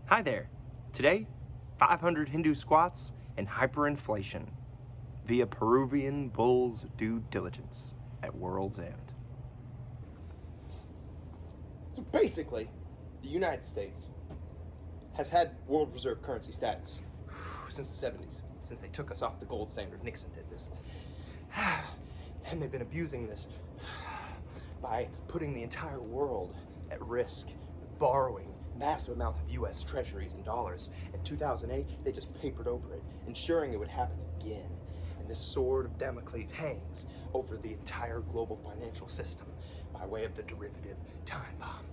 Hi there. Today, 500 Hindu squats and hyperinflation via Peruvian bull's due diligence at world's end. So basically, the United States has had world reserve currency status since the 70s, since they took us off the gold standard. Nixon did this. And they've been abusing this by putting the entire world at risk, borrowing massive amounts of US treasuries and dollars. In 2008, they just papered over it, ensuring it would happen again. And this sword of Damocles hangs over the entire global financial system by way of the derivative time bomb.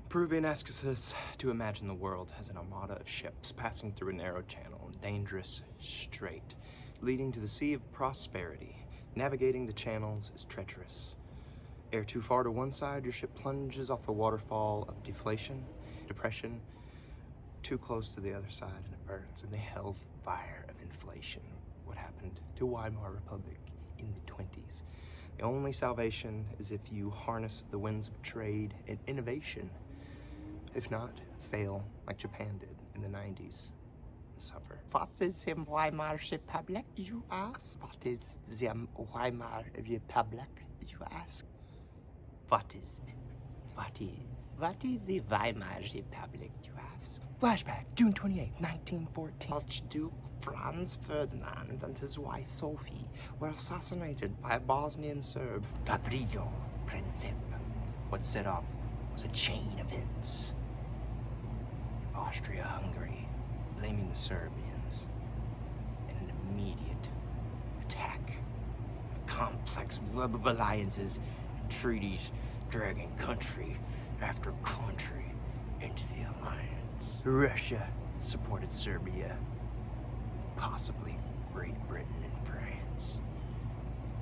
Peruvian asks us to imagine the world as an armada of ships passing through a narrow channel, a dangerous strait, leading to the Sea of Prosperity. Navigating the channels is treacherous. Air too far to one side, your ship plunges off a waterfall of deflation, depression. Too close to the other side and it burns in the hellfire of inflation. What happened to Weimar Republic in the 20s? The only salvation is if you harness the winds of trade and innovation. If not, fail like Japan did in the 90s and suffer. What is the Weimar Republic, you ask? What is the Weimar Republic, you ask? What is the Weimar Republic, you ask? Flashback, June 28, 1914. Archduke Franz Ferdinand and his wife Sophie were assassinated by a Bosnian Serb, Gavrilo Princep. What set off was a chain of events. Austria-Hungary blaming the Serbians, and an immediate attack. A complex web of alliances and treaties dragging country after country into the alliance. Russia supported Serbia, possibly Great Britain and France.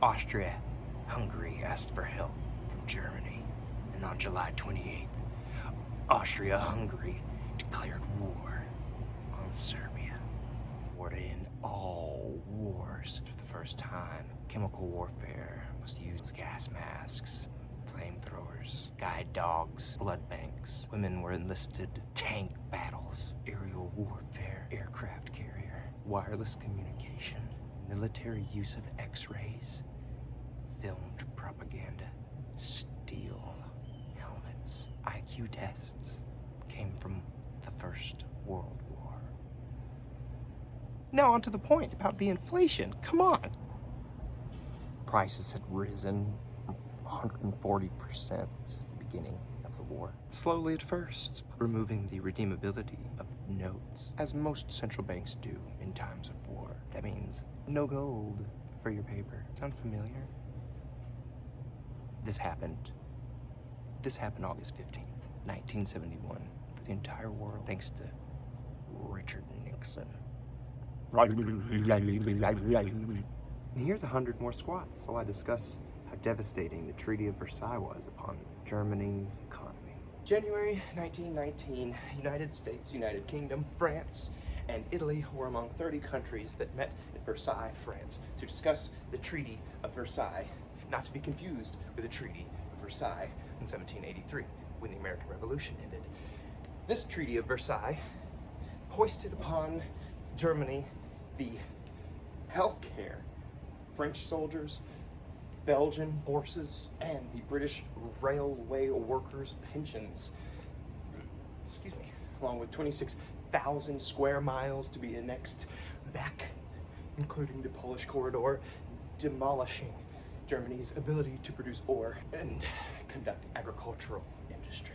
Austria-Hungary asked for help from Germany, and on July 28th, Austria-Hungary declared war on Serbia. War to end all wars. For the first time, chemical warfare was used. Gas masks, flamethrowers, guide dogs, blood banks. Women were enlisted. Tank battles, aerial warfare, aircraft carrier, wireless communication, military use of X-rays, filmed propaganda, steel helmets. IQ tests came from the First World War. Now on to the point about the inflation. Come on. Prices had risen 140% since the beginning of the war. Slowly at first, removing the redeemability of notes, as most central banks do in times of war. That means no gold for your paper. Sound familiar? This happened August 15th, 1971, for the entire world, thanks to Richard Nixon. And here's 100 more squats while I discuss how devastating the Treaty of Versailles was upon Germany's economy. January 1919, United States, United Kingdom, France, and Italy were among 30 countries that met at Versailles, France, to discuss the Treaty of Versailles, not to be confused with the Treaty of Versailles in 1783, when the American Revolution ended. This Treaty of Versailles hoisted upon Germany the health care, French soldiers, Belgian horses, and the British railway workers' pensions. Along with 26,000 square miles to be annexed back, including the Polish corridor, demolishing Germany's ability to produce ore and conduct agricultural industry.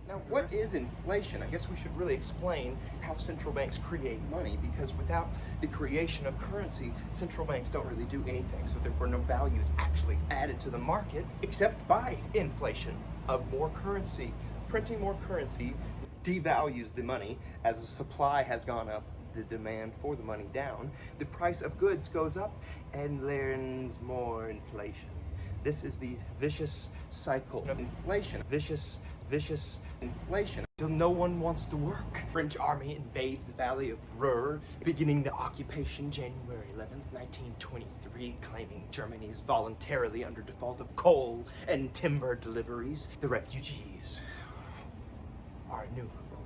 Now, what is inflation? I guess we should really explain how central banks create money, because without the creation of currency, central banks don't really do anything. So therefore, no value is actually added to the market except by inflation of more currency. Printing more currency devalues the money. As the supply has gone up, the demand for the money down, the price of goods goes up, and there's more inflation. This is the vicious cycle of inflation. Vicious inflation until no one wants to work. French army invades the valley of Ruhr, beginning the occupation January 11th, 1923, claiming Germany's voluntarily under default of coal and timber deliveries. The refugees are innumerable.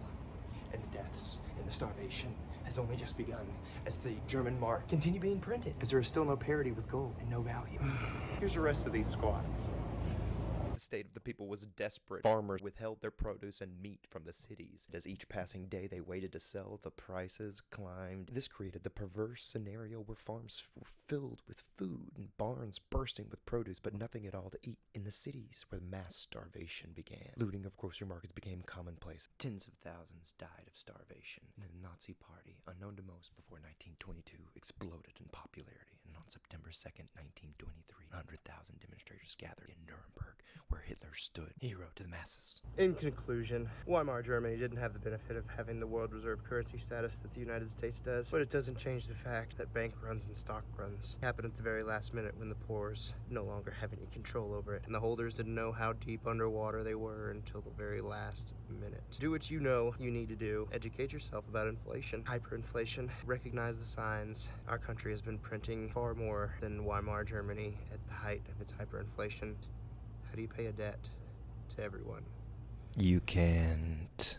And the deaths and the starvation has only just begun as the German mark continue being printed, as there is still no parity with gold and no value. Here's the rest of these squats. The state of the people was desperate. Farmers withheld their produce and meat from the cities. As each passing day they waited to sell, the prices climbed. This created the perverse scenario where farms were filled with food and barns bursting with produce, but nothing at all to eat. In the cities where mass starvation began, looting of grocery markets became commonplace. Tens of thousands died of starvation. And the Nazi Party, unknown to most before 1922, exploded in popularity. And on September 2nd, 1923, 100,000 demonstrators gathered in Nuremberg, where Hitler stood, hero to the masses. In conclusion, Weimar Germany didn't have the benefit of having the world reserve currency status that the United States does, but it doesn't change the fact that bank runs and stock runs happen at the very last minute when the poors no longer have any control over it, and the holders didn't know how deep underwater they were until the very last minute. Do what you know you need to do. Educate yourself about inflation, hyperinflation, recognize the signs. Our country has been printing far more than Weimar Germany at the height of its hyperinflation. How do you pay a debt to everyone? You can't.